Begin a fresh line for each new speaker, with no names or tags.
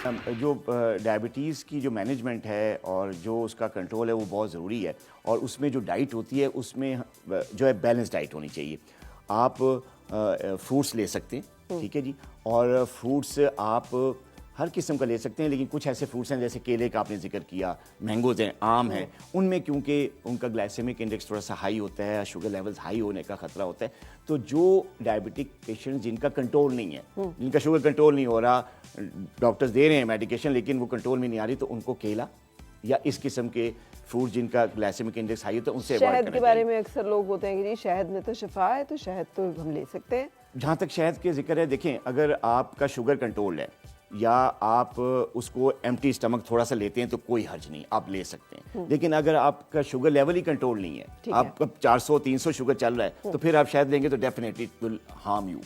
जो डायबिटीज़ की जो मैनेजमेंट है और जो उसका कंट्रोल है वो बहुत ज़रूरी है। और उसमें जो डाइट होती है उसमें जो है बैलेंस डाइट होनी चाहिए। आप फ्रूट्स ले सकते हैं, ठीक है जी। और फ्रूट्स आप हर किस्म का ले सकते हैं, लेकिन कुछ ऐसे फ्रूट्स हैं जैसे केले का आपने जिक्र किया, मैंगोज़ हैं, आम हैं, उनमें क्योंकि उनका ग्लाइसेमिक इंडेक्स थोड़ा सा हाई होता है, शुगर लेवल्स हाई होने का खतरा होता है। तो जो डायबिटिक पेशेंट जिनका कंट्रोल नहीं है, जिनका शुगर कंट्रोल नहीं हो रहा, डॉक्टर्स दे रहे हैं मेडिकेशन लेकिन वो कंट्रोल में नहीं आ रही, तो उनको केला या इस किस्म के फ्रूट जिनका ग्लाइसेमिक इंडेक्स हाई होता है उनसे अवॉइड
शहद
करना
के बारे
चाहिए।
में अक्सर लोग होते हैं कि जी शहद में तो शिफा है, तो शहद तो हम ले सकते हैं।
जहाँ तक शहद के जिक्र है, देखें, अगर आपका शुगर कंट्रोल है या आप उसको एम्प्टी स्टमक थोड़ा सा लेते हैं तो कोई हर्ज नहीं, आप ले सकते हैं। लेकिन अगर आपका शुगर लेवल ही कंट्रोल नहीं है,
ठीक है।
आपका 400-300 शुगर चल रहा है, तो फिर आप शहद लेंगे तो definitely it will harm you.